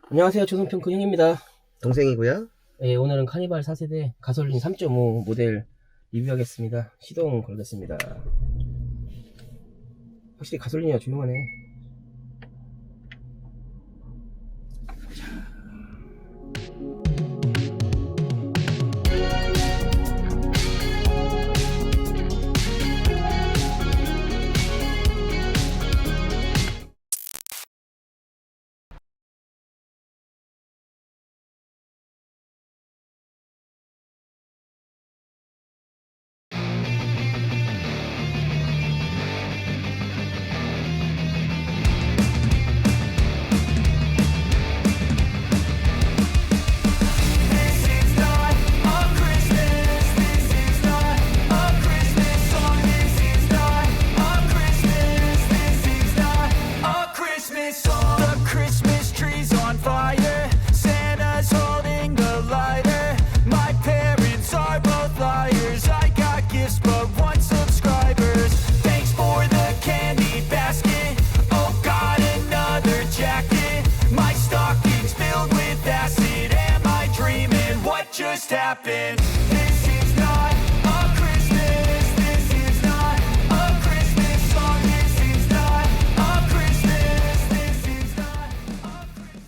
안녕하세요. 조선평크 형입니다. 동생이고요. 예, 오늘은 카니발 4세대 가솔린 3.5 모델 리뷰하겠습니다. 시동 걸겠습니다. 확실히 가솔린이라 조용하네. Just happened. This is not a Christmas. This is not a Christmas song. This is not a Christmas. This is not a Christmas.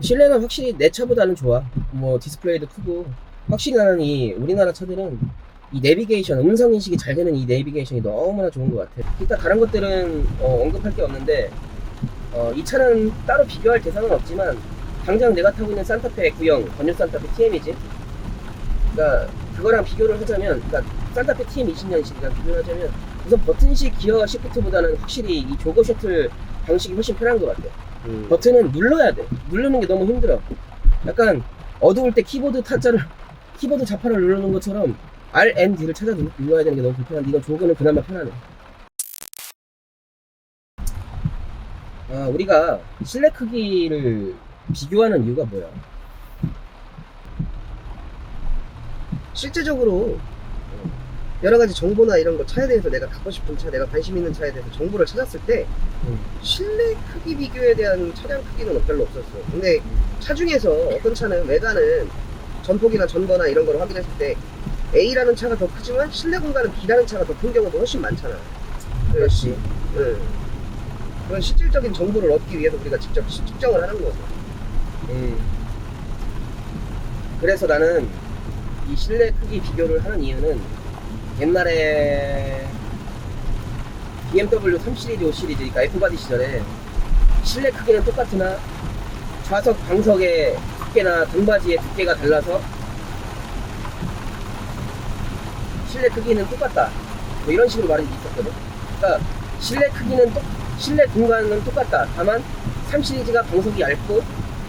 실내는 확실히 내 차보다는 좋아. 뭐 디스플레이도 크고 확실히 나는 이 우리나라 차들은 이 내비게이션, 음성인식이 잘 되는 이 내비게이션이 너무나 좋은 것 같아. 일단 다른 것들은 언급할 게 없는데 이 차는 따로 비교할 대상은 없지만 당장 내가 타고 있는 산타페 구형 번역 산타페 TM이지. 그러니까 그거랑 비교를 하자면, 그러니까 산타페 TM 20년식이랑 비교를 하자면 우선 버튼식 기어 시프트보다는 확실히 이 조거 셔틀 방식이 훨씬 편한 것 같아. 버튼은 눌러야 돼. 누르는 게 너무 힘들어. 약간 어두울 때 키보드 자판을 누르는 것처럼 R, N, D를 찾아 눌러야 되는 게 너무 불편한데 이건 조거는 그나마 편하네. 우리가 실내 크기를 비교하는 이유가 뭐야? 실제적으로 여러 가지 정보나 이런 거 차에 대해서 내가 갖고 싶은 차, 내가 관심 있는 차에 대해서 정보를 찾았을 때 실내 크기 비교에 대한 차량 크기는 별로 없었어. 근데 차 중에서 어떤 차는 외관은 전폭이나 전거나 이런 걸 확인했을 때 A라는 차가 더 크지만 실내 공간은 B라는 차가 더 큰 경우도 훨씬 많잖아. 그렇지. 그런 실질적인 정보를 얻기 위해서 우리가 직접 측정을 하는 거죠. 그래서 나는 이 실내 크기 비교를 하는 이유는 옛날에 BMW 3시리즈, 5시리즈, 그러니까 F바디 시절에 실내 크기는 똑같으나 좌석 방석의 두께나 등받이의 두께가 달라서 실내 크기는 똑같다, 뭐 이런 식으로 말이 있었거든. 그러니까 실내 공간은 똑같다. 다만 3시리즈가 방석이 얇고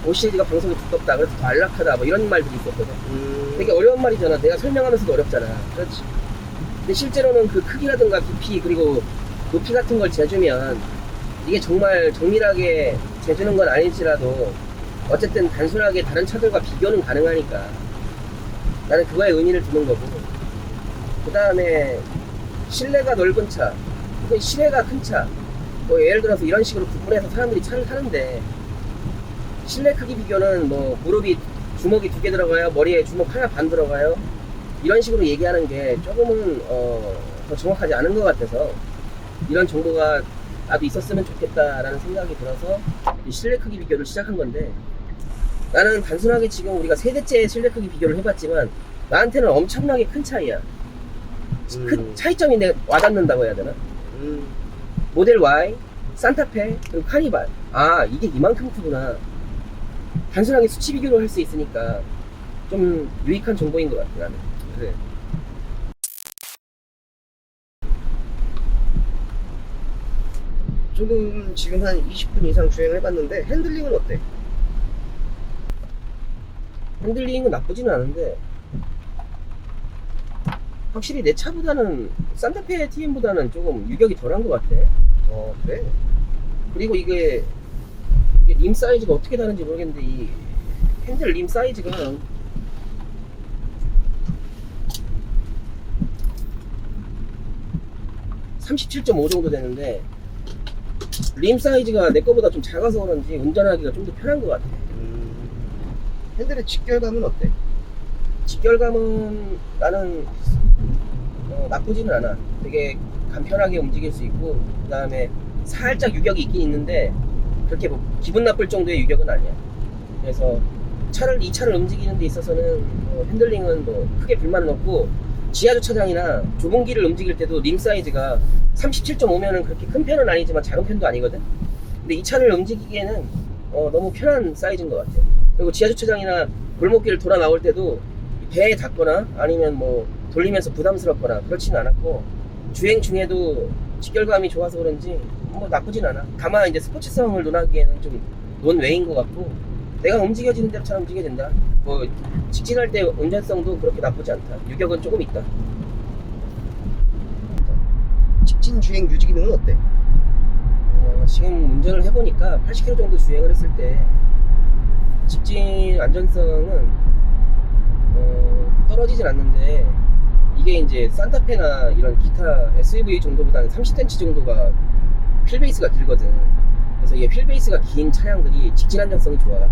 5시리즈가 방석이 두껍다. 그래서 더 안락하다. 뭐 이런 말들이 있었거든. 되게 어려운 말이잖아. 내가 설명하면서도 어렵잖아. 그렇지. 근데 실제로는 그 크기라든가 깊이 그리고 높이 같은 걸 재주면 이게 정말 정밀하게 재주는 건 아닐지라도 어쨌든 단순하게 다른 차들과 비교는 가능하니까 나는 그거에 의미를 두는 거고, 그 다음에 실내가 넓은 차, 실내가 큰 차, 뭐 예를 들어서 이런 식으로 구분해서 사람들이 차를 타는데 실내 크기 비교는 뭐 무릎이 주먹이 2개 들어가요, 머리에 주먹 하나 반 들어가요, 이런 식으로 얘기하는 게 조금은 더 정확하지 않은 것 같아서 이런 정보가 나도 있었으면 좋겠다라는 생각이 들어서 이 실내 크기 비교를 시작한 건데, 나는 단순하게 지금 우리가 세대째 실내 크기 비교를 해봤지만 나한테는 엄청나게 큰 차이야. 큰 차이점이 내가 와닿는다고 해야 되나? 모델 Y, 산타페, 그리고 카니발. 이게 이만큼 크구나. 단순하게 수치 비교를 할 수 있으니까 좀 유익한 정보인 것 같아, 나는. 그래. 조금 지금 한 20분 이상 주행해봤는데 핸들링은 어때? 핸들링은 나쁘지는 않은데 확실히 내 차보다는 산타페 TM보다는 조금 유격이 덜한 것 같아. 그래? 그리고 이게 림 사이즈가 어떻게 다른지 모르겠는데 이 핸들 림 사이즈가 37.5 정도 되는데 림 사이즈가 내 거보다 좀 작아서 그런지 운전하기가 좀 더 편한 것 같아. 핸들의 직결감은 어때? 직결감은 나는 나쁘지는 않아. 되게 간편하게 움직일 수 있고, 그 다음에 살짝 유격이 있긴 있는데 그렇게 뭐 기분 나쁠 정도의 유격은 아니야. 그래서 이 차를 움직이는 데 있어서는 핸들링은 뭐 크게 불만은 없고, 지하 주차장이나 좁은 길을 움직일 때도 림 사이즈가 37.5면은 그렇게 큰 편은 아니지만 작은 편도 아니거든. 근데 이 차를 움직이기에는 너무 편한 사이즈인 것 같아. 그리고 지하 주차장이나 골목길을 돌아 나올 때도 배에 닿거나 아니면 뭐 돌리면서 부담스럽거나 그렇지는 않았고, 주행 중에도 직결감이 좋아서 그런지 뭐 나쁘진 않아. 다만 이제 스포츠성을 논하기에는 좀 논외인 것 같고, 내가 움직여지는 대로 잘 움직여야 된다. 뭐 직진할 때 운전성도 그렇게 나쁘지 않다. 유격은 조금 있다. 직진 주행 유지 기능은 어때? 지금 운전을 해보니까 80km 정도 주행을 했을 때 직진 안전성은 떨어지진 않는데, 이게 이제 산타페나 이런 기타 SUV 정도보다는 30cm 정도가 휠베이스가 길거든. 그래서 이게 휠베이스가 긴 차량들이 직진 안전성이 좋아.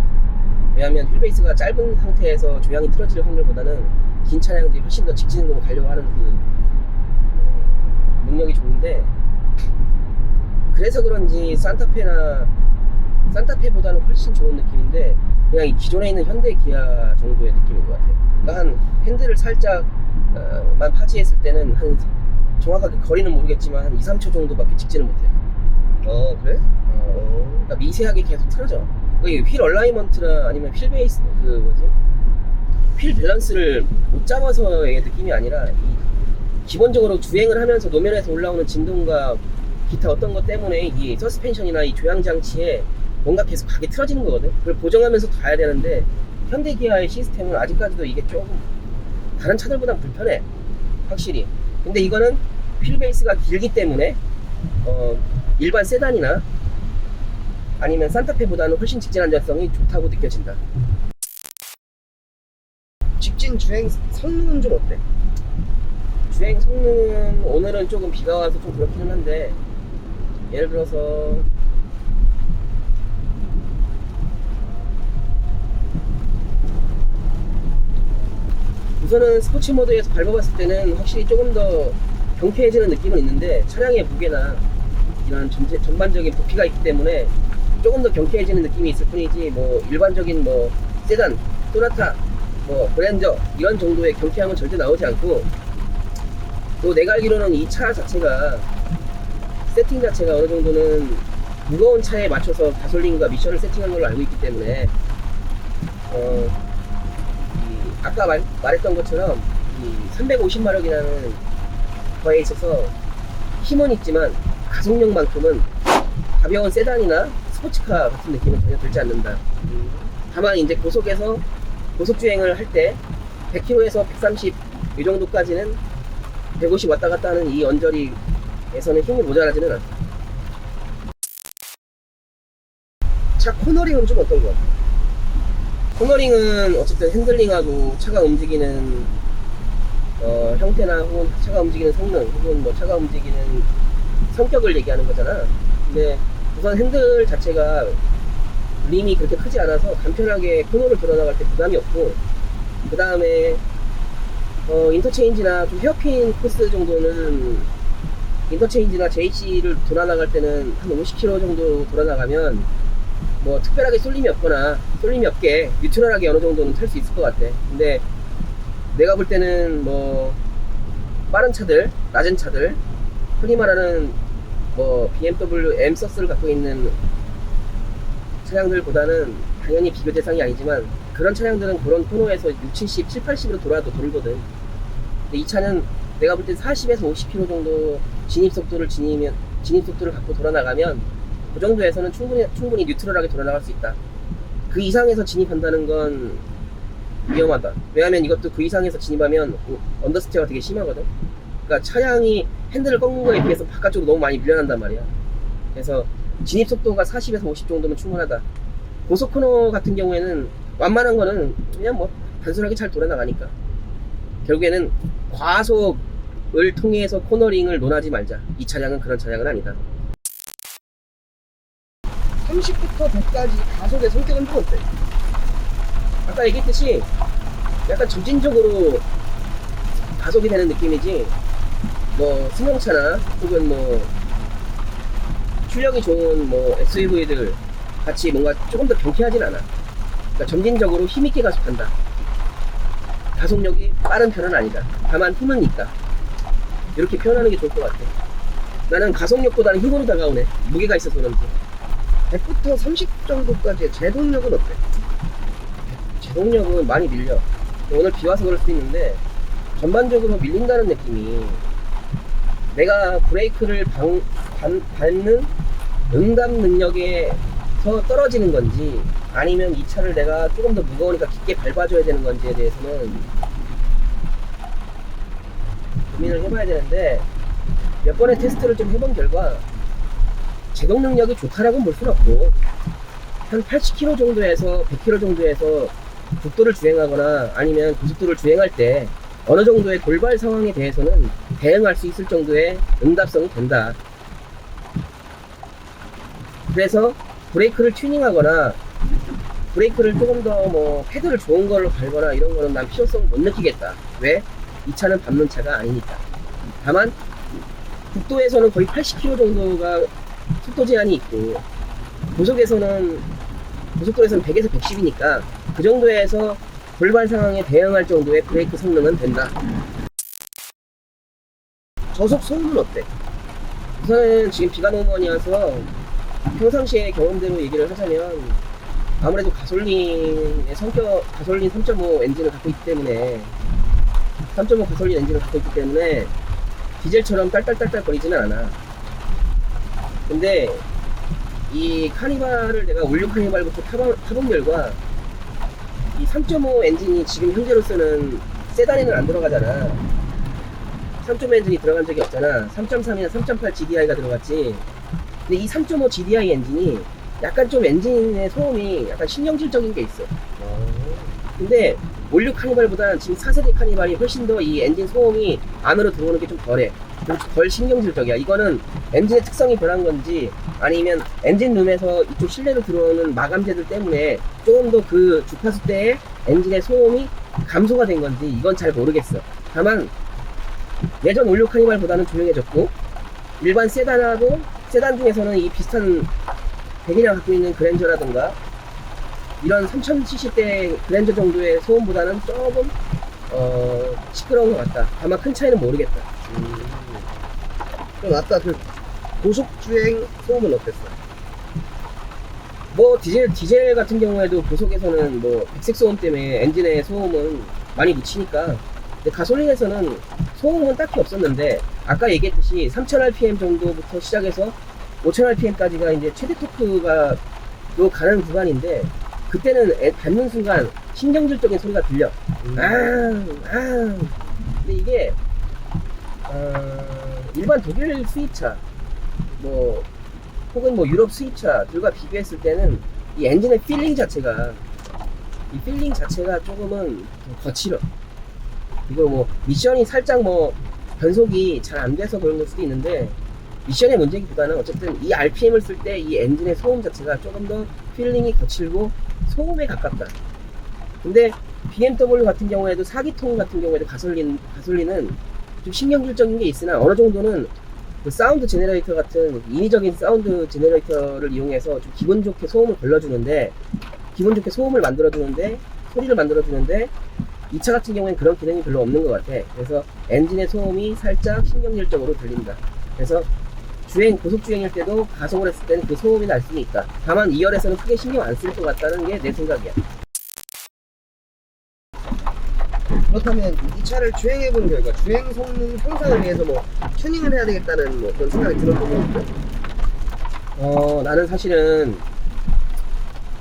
왜냐하면 휠베이스가 짧은 상태에서 조향이 틀어질 확률보다는 긴 차량들이 훨씬 더 직진으로 가려고 하는 그 능력이 좋은데, 그래서 그런지 산타페보다는 훨씬 좋은 느낌인데, 그냥 이 기존에 있는 현대 기아 정도의 느낌인 것 같아. 그러니까 한 핸들을 살짝만 파지했을 때는 한 정확하게 거리는 모르겠지만 한 2, 3초 정도밖에 직진을 못해. 그래? 그러니까 미세하게 계속 틀어져. 휠 얼라이먼트나 아니면 휠 베이스 휠 밸런스를 못 잡아서의 느낌이 아니라 기본적으로 주행을 하면서 노면에서 올라오는 진동과 기타 어떤 것 때문에 이 서스펜션이나 이 조향 장치에 뭔가 계속 가게 틀어지는 거거든. 그걸 보정하면서 가야 되는데, 현대 기아의 시스템은 아직까지도 이게 조금 다른 차들보다 불편해, 확실히. 근데 이거는 휠 베이스가 길기 때문에 일반 세단이나 아니면 산타페보다는 훨씬 직진 안전성이 좋다고 느껴진다. 직진 주행 성능은 좀 어때? 주행 성능은 오늘은 조금 비가 와서 좀 그렇기는 한데, 예를 들어서 우선은 스포츠 모드에서 밟아봤을 때는 확실히 조금 더 경쾌해지는 느낌은 있는데, 차량의 무게나 이런 전반적인 부피가 있기 때문에 조금 더 경쾌해지는 느낌이 있을 뿐이지, 뭐 일반적인 뭐 세단, 소나타, 뭐 그랜저 이런 정도의 경쾌함은 절대 나오지 않고, 또 내가 알기로는 이 차 자체가 세팅 자체가 어느 정도는 무거운 차에 맞춰서 가솔린과 미션을 세팅한 걸로 알고 있기 때문에 아까 말했던 것처럼 이 350마력이라는 거에 있어서 힘은 있지만 가속력만큼은 가벼운 세단이나 스포츠카 같은 느낌은 전혀 들지 않는다. 다만 이제 고속주행을 할 때 100km에서 130 이 정도까지는 150 왔다 갔다 하는 이 언저리에서는 힘이 모자라지는 않다. 차 코너링은 좀 어떤 거 같아? 코너링은 어쨌든 핸들링하고 차가 움직이는 형태나 혹은 차가 움직이는 성능 혹은 뭐 차가 움직이는 성격을 얘기하는 거잖아. 근데 우선 핸들 자체가 림이 그렇게 크지 않아서 간편하게 코너를 돌아나갈 때 부담이 없고, 그 다음에 인터체인지나 좀 헤어핀 코스 정도는 인터체인지나 JC를 돌아나갈 때는 한 50km 정도 돌아나가면 뭐 특별하게 쏠림이 없게 뉴트럴하게 어느 정도는 탈 수 있을 것 같아. 근데 내가 볼 때는 뭐 빠른 차들, 낮은 차들, 흔히 말하는 뭐 BMW M 서스를 갖고 있는 차량들보다는 당연히 비교 대상이 아니지만, 그런 차량들은 그런 코너에서 6, 70, 7, 80으로 돌아도 돌거든. 근데 이 차는 내가 볼 때 40에서 50km 정도 진입 속도를 갖고 돌아나가면 그 정도에서는 충분히 뉴트럴하게 돌아나갈 수 있다. 그 이상에서 진입한다는 건 위험하다. 왜냐하면 이것도 그 이상에서 진입하면 언더스테어가 되게 심하거든. 그러니까 차량이 핸들을 꺾는 거에 비해서 바깥쪽으로 너무 많이 밀려난단 말이야. 그래서 진입 속도가 40에서 50 정도면 충분하다. 고속 코너 같은 경우에는 완만한 거는 그냥 뭐 단순하게 잘 돌아나가니까. 결국에는 과속을 통해서 코너링을 논하지 말자. 이 차량은 그런 차량은 아니다. 30부터 100까지 가속의 성격은 좀 어때? 아까 얘기했듯이 약간 점진적으로 가속이 되는 느낌이지, 뭐 승용차나 혹은 뭐 출력이 좋은 뭐 SUV들 같이 뭔가 조금 더 경쾌하진 않아. 그러니까 점진적으로 힘있게 가속한다. 가속력이 빠른 편은 아니다. 다만 힘은 있다. 이렇게 표현하는 게 좋을 것 같아. 나는 가속력보다는 힘으로 다가오네. 무게가 있어서 그런지. 100부터 30 정도까지의 제동력은 어때? 제동력은 많이 밀려. 오늘 비 와서 그럴 수도 있는데 전반적으로 밀린다는 느낌이, 내가 브레이크를 밟는 응답 능력에서 떨어지는 건지 아니면 이 차를 내가 조금 더 무거우니까 깊게 밟아줘야 되는 건지에 대해서는 고민을 해봐야 되는데, 몇 번의 테스트를 좀 해본 결과 제동 능력이 좋다라고는 볼 수는 없고, 한 80km 정도에서 100km 정도에서 국도를 주행하거나 아니면 고속도로를 주행할 때 어느 정도의 돌발 상황에 대해서는 대응할 수 있을 정도의 응답성이 된다. 그래서 브레이크를 튜닝하거나 브레이크를 조금 더 뭐 패드를 좋은 걸로 밟거나 이런 거는 난 필요성을 못 느끼겠다. 왜? 이 차는 밟는 차가 아니니까. 다만 국도에서는 거의 80km 정도가 속도 제한이 있고, 고속도로에서는 100에서 110이니까 그 정도에서 돌발 상황에 대응할 정도의 브레이크 성능은 된다. 저속 소음은 어때? 우선은 지금 비가 너무 많이 와서 평상시의 경험대로 얘기를 하자면, 아무래도 가솔린 3.5 엔진을 갖고 있기 때문에, 3.5 가솔린 엔진을 갖고 있기 때문에 디젤처럼 딸딸딸딸 거리지는 않아. 근데 이 카니발을 내가 올류 카니발부터 타본 결과, 이 3.5 엔진이 지금 현재로서는 세단에는 안 들어가잖아. 3.5 엔진이 들어간 적이 없잖아. 3.3이나 3.8 GDI가 들어갔지. 근데 이 3.5 GDI 엔진이 약간 좀 엔진의 소음이 약간 신경질적인 게 있어. 근데 올류 카니발보다는 지금 4세대 카니발이 훨씬 더 이 엔진 소음이 안으로 들어오는 게 좀 덜해. 그리고 덜 신경질적이야. 이거는 엔진의 특성이 변한 건지 아니면 엔진 룸에서 이쪽 실내로 들어오는 마감재들 때문에 조금 더 그 주파수 때의 엔진의 소음이 감소가 된 건지 이건 잘 모르겠어. 다만 예전 올류 카니발보다는 조용해졌고, 일반 세단하고 세단 중에서는 이 비슷한 배기량 갖고 있는 그랜저라든가 이런 3000cc대 그랜저 정도의 소음보다는 조금 시끄러운 것 같다. 다만 큰 차이는 모르겠다. 그럼 아까 그 고속주행 소음은 어땠어? 뭐 디젤 같은 경우에도 고속에서는 뭐 백색 소음 때문에 엔진의 소음은 많이 묻히니까. 근데 가솔린에서는 소음은 딱히 없었는데, 아까 얘기했듯이 3000rpm 정도부터 시작해서 5000rpm까지가 이제 최대 토크가 로 가는 구간인데, 그때는 밟는 순간 신경질적인 소리가 들려. 근데 이게 일반 독일 수입차 뭐 혹은 뭐 유럽 수입차들과 비교했을 때는 이 엔진의 필링 자체가 조금은 더 거칠어. 이거 뭐 미션이 살짝 뭐 변속이 잘 안 돼서 그런 걸 수도 있는데, 미션의 문제기보다는 어쨌든 이 RPM을 쓸 때 이 엔진의 소음 자체가 조금 더 필링이 거칠고 소음에 가깝다. 근데 BMW 같은 경우에도 4기통 같은 경우에도 가솔린은 좀 신경질적인 게 있으나 어느 정도는 그 사운드 제너레이터 같은 인위적인 사운드 제너레이터를 이용해서 좀 기분 좋게 소음을 걸러주는데, 기분 좋게 소음을 만들어주는데, 소리를 만들어주는데, 이 차 같은 경우에는 그런 기능이 별로 없는 것 같아. 그래서 엔진의 소음이 살짝 신경질적으로 들린다. 그래서 고속 주행일 때도 가속을 했을 때는 그 소음이 날 수는 있다. 다만 2열에서는 크게 신경 안 쓸 것 같다는 게 내 생각이야. 그렇다면 이 차를 주행해본 결과 주행 성능 향상을 위해서 뭐 튜닝을 해야 되겠다는 뭐 그런 생각이 들었던 거 있어요? 나는 사실은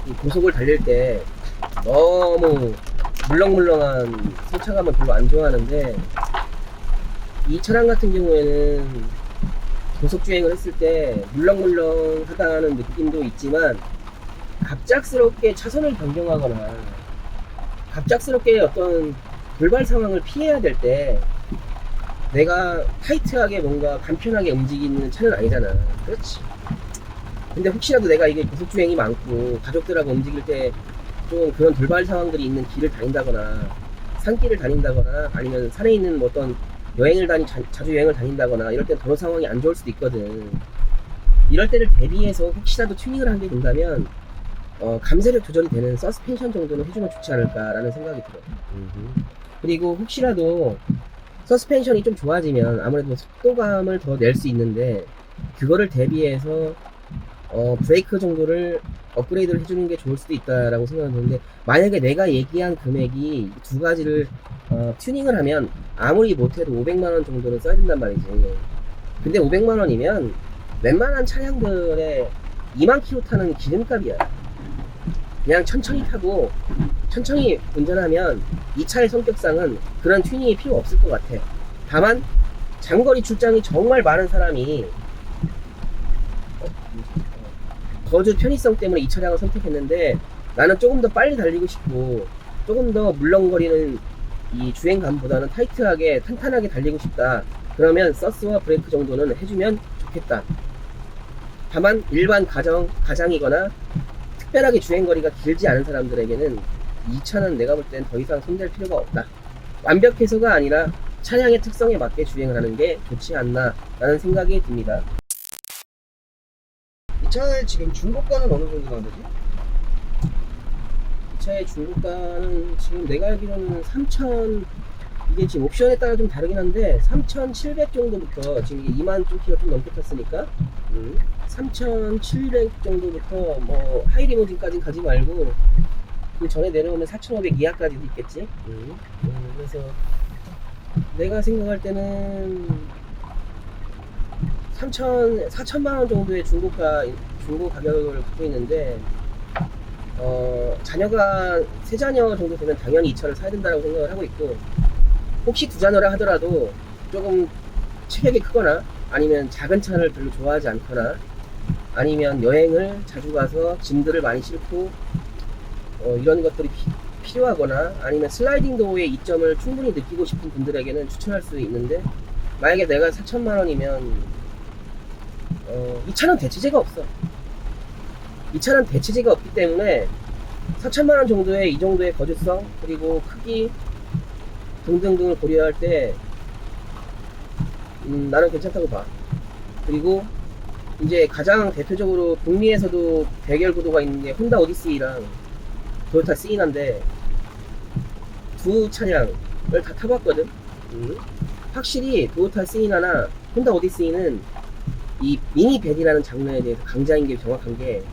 이 고속을 달릴 때 너무 물렁물렁한 승차감을 별로 안 좋아하는데, 이 차량 같은 경우에는 고속 주행을 했을 때 물렁물렁하다는 느낌도 있지만, 갑작스럽게 차선을 변경하거나 갑작스럽게 어떤 돌발 상황을 피해야 될 때 내가 타이트하게 뭔가 간편하게 움직이는 차는 아니잖아. 그렇지. 근데 혹시라도 내가 이게 고속주행이 많고 가족들하고 움직일 때 좀 그런 돌발 상황들이 있는 길을 다닌다거나 산길을 다닌다거나 아니면 산에 있는 뭐 어떤 자주 여행을 다닌다거나 이럴 땐 도로 상황이 안 좋을 수도 있거든. 이럴 때를 대비해서 혹시라도 튜닝을 하게 된다면 감쇄력 조절이 되는 서스펜션 정도는 해주면 좋지 않을까라는 생각이 들어요. 그리고 혹시라도 서스펜션이 좀 좋아지면 아무래도 속도감을 더 낼 수 있는데 그거를 대비해서 브레이크 정도를 업그레이드를 해주는 게 좋을 수도 있다라고 생각하는데 만약에 내가 얘기한 금액이 두 가지를 튜닝을 하면 아무리 못해도 500만원 정도는 써야 된단 말이지. 근데 500만원이면 웬만한 차량들의 2만 킬로 타는 기름값이야. 그냥 천천히 타고 천천히 운전하면 이 차의 성격상은 그런 튜닝이 필요 없을 것 같아. 다만 장거리 출장이 정말 많은 사람이 거주 편의성 때문에 이 차량을 선택했는데 나는 조금 더 빨리 달리고 싶고 조금 더 물렁거리는 이 주행감보다는 타이트하게 탄탄하게 달리고 싶다. 그러면 서스와 브레이크 정도는 해주면 좋겠다. 다만 일반 가장이거나 특별하게 주행거리가 길지 않은 사람들에게는 이 차는 내가 볼 땐 더 이상 손댈 필요가 없다. 완벽해서가 아니라 차량의 특성에 맞게 주행을 하는 게 좋지 않나 라는 생각이 듭니다. 이 차의 지금 중고가는 어느 정도 나오지? 이 차의 중고가는 지금 내가 알기로는 3,000 이게 지금 옵션에 따라 좀 다르긴 한데 3,700 정도부터 지금 이게 2만 좀 키로 좀 넘게 탔으니까 3,700 정도부터 뭐 하이리무진까지 가지 말고 그 전에 내려오면 4,500 이하까지도 있겠지. 그래서 내가 생각할 때는 4천만 원 정도의 중고 가격을 갖고 있는데 자녀가 3자녀 정도 되면 당연히 이 차를 사야 된다고 생각을 하고 있고 혹시 2자녀라 하더라도 조금 체격이 크거나 아니면 작은 차를 별로 좋아하지 않거나 아니면 여행을 자주 가서 짐들을 많이 싣고 이런 것들이 필요하거나 아니면 슬라이딩 도어의 이점을 충분히 느끼고 싶은 분들에게는 추천할 수 있는데 만약에 내가 4천만 원이면 이 차는 대체제가 없어. 이 차는 대체제가 없기 때문에 4천만 원 정도의 이 정도의 거주성 그리고 크기 등등등을 고려할 때 나는 괜찮다고 봐. 그리고 이제 가장 대표적으로 북미에서도 대결 구도가 있는 게 혼다 오디세이랑 토요타 시이나인데 두 차량을 다 타봤거든. 확실히 토요타 시이나나 혼다 오디세이는 이 미니밴이라는 장르에 대해서 강자인 게 정확한 게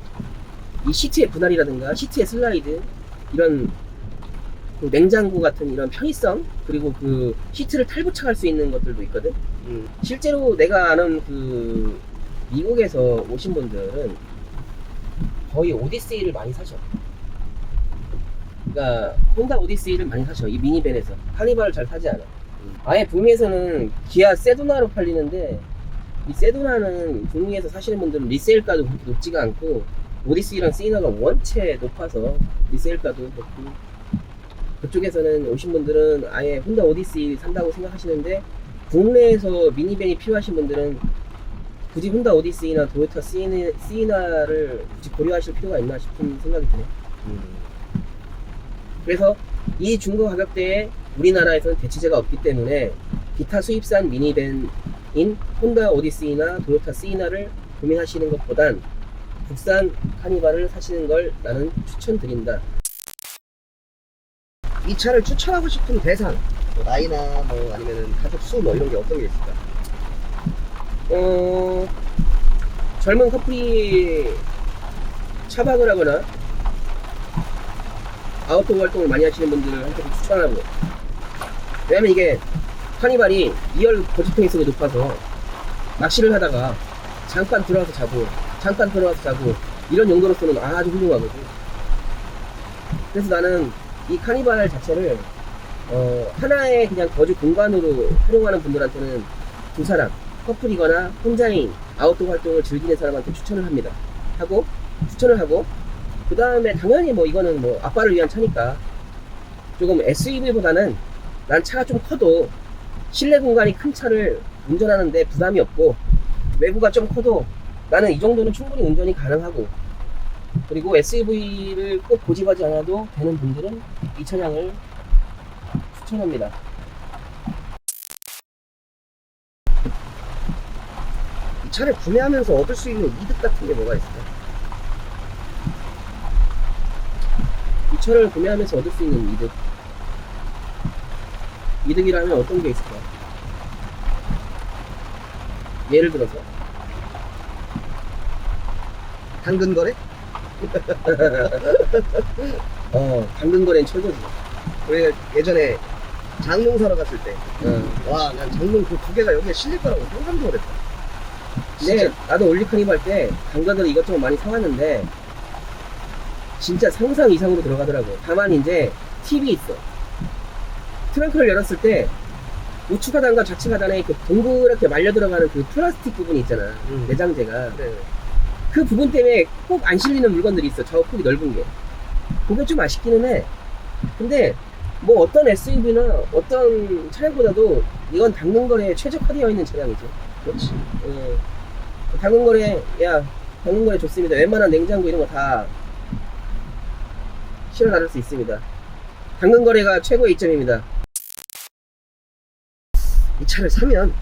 이 시트의 분할이라든가 시트의 슬라이드 이런 그 냉장고 같은 이런 편의성 그리고 그 시트를 탈부착할 수 있는 것들도 있거든. 실제로 내가 아는 그 미국에서 오신 분들은 거의 오디세이를 많이 사셔. 그러니까 혼다 오디세이를 많이 사셔. 이 미니밴에서 카니발을 잘 타지 않아. 아예 북미에서는 기아 세도나로 팔리는데 이 세도나는 북미에서 사시는 분들은 리세일가도 그렇게 높지가 않고 오디세이랑 시이나가 원체 높아서 리세일가도 높고 그쪽에서는 오신 분들은 아예 혼다 오디세이 산다고 생각하시는데 국내에서 미니밴이 필요하신 분들은 굳이 혼다 오디세이나 토요타 시이나를 굳이 고려하실 필요가 있나 싶은 생각이 드네. 그래서 이 중고 가격대에 우리나라에서는 대체제가 없기 때문에 기타 수입산 미니밴인 혼다 오디세이나 토요타 시이나를 고민하시는 것보단 국산 카니발을 사시는 걸 나는 추천드린다. 이 차를 추천하고 싶은 대상 뭐 나이나 뭐 아니면은 가족 수 뭐 이런 게 어떤 게 있을까? 젊은 커플이 차박을 하거나 아웃도어 활동을 많이 하시는 분들한테 추천하고 왜냐면 이게 카니발이 2열 고지평이성이 높아서 낚시를 하다가 잠깐 들어와서 자고 이런 용도로서는 아주 훌륭하거든. 그래서 나는 이 카니발 자체를 하나의 그냥 거주 공간으로 활용하는 분들한테는 두 사람 커플이거나 혼자인 아웃도어 활동을 즐기는 사람한테 추천을 하고 그 다음에 당연히 뭐 이거는 뭐 아빠를 위한 차니까 조금 SUV보다는 난 차가 좀 커도 실내 공간이 큰 차를 운전하는데 부담이 없고 외부가 좀 커도 나는 이 정도는 충분히 운전이 가능하고, 그리고 SUV를 꼭 고집하지 않아도 되는 분들은 이 차량을 추천합니다. 이 차를 구매하면서 얻을 수 있는 이득 같은 게 뭐가 있을까? 이 차를 구매하면서 얻을 수 있는 이득이라면 어떤 게 있을까? 예를 들어서 당근 거래? 당근 거래는 최고지. 우리가 예전에 장롱 사러 갔을 때, 어. 와, 난 장롱 그 두 개가 여기에 실릴 거라고 상상도 못했다. 근데 나도 올리카니브 할 때 당근을 이것저것 많이 사왔는데 진짜 상상 이상으로 들어가더라고. 다만 이제 팁이 있어. 트렁크를 열었을 때 우측 하단과 좌측 하단에 그 동그랗게 말려 들어가는 그 플라스틱 부분이 있잖아. 내장재가. 네. 그 부분 때문에 꼭 안 실리는 물건들이 있어. 저 폭이 넓은 게. 그게 좀 아쉽기는 해. 근데 뭐 어떤 SUV나 어떤 차량보다도 이건 당근거래에 최적화되어 있는 차량이죠. 그렇지. 당근거래 좋습니다. 웬만한 냉장고 이런 거 다 실어 나를 수 있습니다. 당근거래가 최고의 이점입니다. 이 차를 사면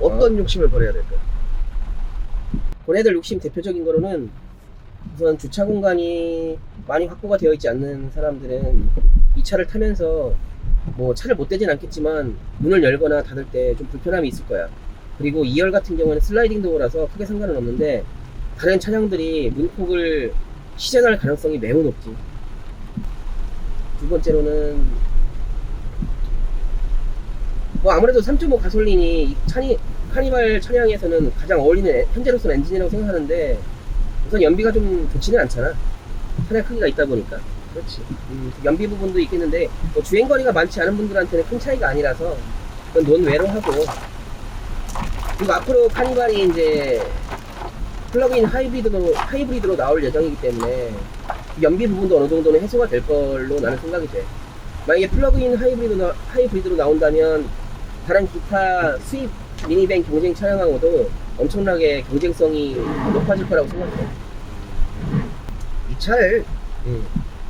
어떤 욕심을 버려야 될까? 고래들 욕심 대표적인 거로는 우선 주차 공간이 많이 확보가 되어 있지 않는 사람들은 이 차를 타면서 뭐 차를 못 대진 않겠지만 문을 열거나 닫을 때 좀 불편함이 있을 거야. 그리고 2열 같은 경우는 슬라이딩 도어라서 크게 상관은 없는데 다른 차량들이 문폭을 시전할 가능성이 매우 높지. 두 번째로는 뭐 아무래도 3.5 가솔린이 이 카니발 차량에서는 가장 어울리는 현재로서는 엔진이라고 생각하는데 우선 연비가 좀 좋지는 않잖아. 차량 크기가 있다 보니까. 그렇지. 연비 부분도 있겠는데 뭐 주행거리가 많지 않은 분들한테는 큰 차이가 아니라서 그건 논외로 하고, 그리고 앞으로 카니발이 이제 플러그인 하이브리드로 나올 예정이기 때문에 연비 부분도 어느 정도는 해소가 될 걸로 나는 생각이 돼. 만약에 플러그인 하이브리드로 나온다면 다른 기타 수입 미니밴 경쟁 차량하고도 엄청나게 경쟁성이 높아질 거라고 생각해. 이 차를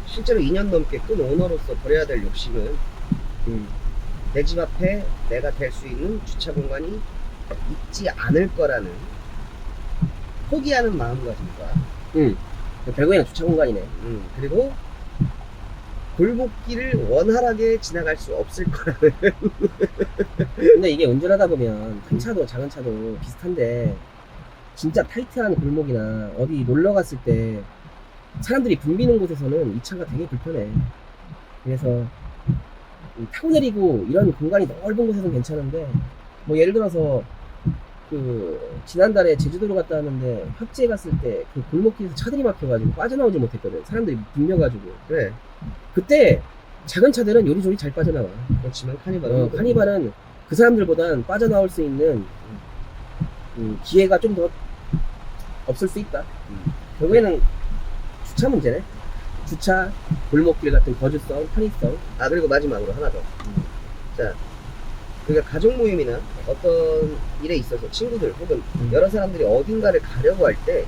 실제로 2년 넘게 끈 오너로서 버려야 될 욕심은 내 집 앞에 내가 댈 수 있는 주차 공간이 있지 않을 거라는 포기하는 마음가짐과 결국에는 주차 공간이네. 그리고 골목길을 원활하게 지나갈 수 없을 거라는. 근데 이게 운전하다 보면 큰 차도 작은 차도 비슷한데 진짜 타이트한 골목이나 어디 놀러 갔을 때 사람들이 붐비는 곳에서는 이 차가 되게 불편해. 그래서 타고 내리고 이런 공간이 넓은 곳에서는 괜찮은데 뭐 예를 들어서 그 지난달에 제주도로 갔다 왔는데 협재에 갔을 때 그 골목길에서 차들이 막혀가지고 빠져나오지 못했거든. 사람들이 붐벼가지고. 그래. 그때 작은 차들은 요리조리 잘 빠져나와. 그렇지만 카니발은 카니발은 그 사람들보단 빠져나올 수 있는 기회가 좀 더 없을 수 있다. 결국에는 주차 문제네. 주차, 골목길 같은 거주성, 편의성. 아, 그리고 마지막으로 하나 더. 자, 우리가 가족 모임이나 어떤 일에 있어서 친구들 혹은 여러 사람들이 어딘가를 가려고 할 때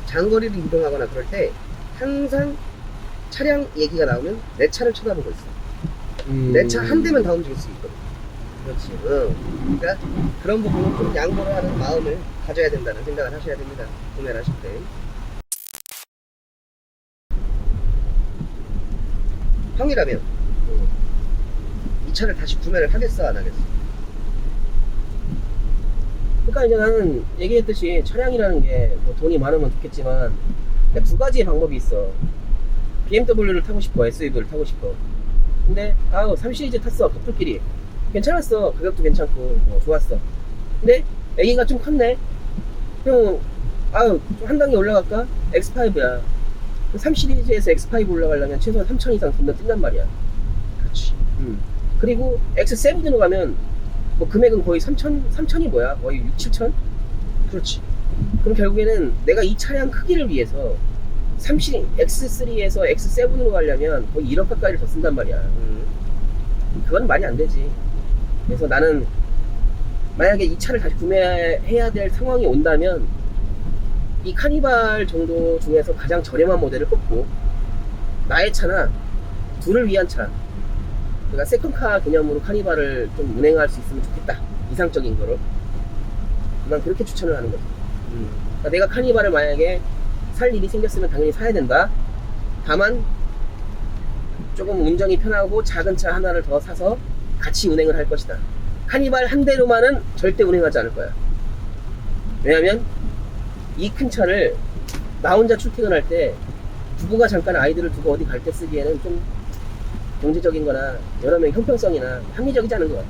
장거리를 이동하거나 그럴 때 항상 차량 얘기가 나오면 내 차를 쳐다보고 있어. 내 차 한 대면 다 움직일 수 있거든. 그렇지. 그러니까 그런 부분은 좀 양보를 하는 마음을 가져야 된다는 생각을 하셔야 됩니다. 구매를 하실 때. 형이라면 이 차를 다시 구매를 하겠어, 안 하겠어? 그러니까 이제 나는 얘기했듯이 차량이라는 게 뭐 돈이 많으면 좋겠지만 두 가지의 방법이 있어. BMW를 타고 싶어, SUV를 타고 싶어. 근데 3시리즈 탔어, 커플끼리. 괜찮았어. 가격도 괜찮고 뭐 좋았어. 근데 애기가 좀 컸네. 그럼 한 단계 올라갈까? X5야. 3시리즈에서 X5 올라가려면 최소한 3,000 이상 돈 더 뛴단 말이야. 그렇지. 그리고 X7으로 가면 뭐 금액은 거의 3,000이 뭐야? 거의 6, 7천? 그렇지. 그럼 결국에는 내가 이 차량 크기를 위해서 X3에서 X7으로 가려면 거의 1억 가까이를 더 쓴단 말이야. 그건 말이 안 되지. 그래서 나는 만약에 이 차를 다시 구매해야 될 상황이 온다면 이 카니발 정도 중에서 가장 저렴한 모델을 뽑고 나의 차나 둘을 위한 차, 그러니까 세컨카 개념으로 카니발을 좀 운행할 수 있으면 좋겠다, 이상적인 거로. 난 그렇게 추천을 하는 거지. 그러니까 내가 카니발을 만약에 살 일이 생겼으면 당연히 사야 된다. 다만 조금 운전이 편하고 작은 차 하나를 더 사서 같이 운행을 할 것이다. 카니발 한 대로만은 절대 운행하지 않을 거야. 왜냐면 이 큰 차를 나 혼자 출퇴근할 때 부부가 잠깐 아이들을 두고 어디 갈 때 쓰기에는 좀 경제적인 거나 여러 명의 형평성이나 합리적이지 않은 것 같아.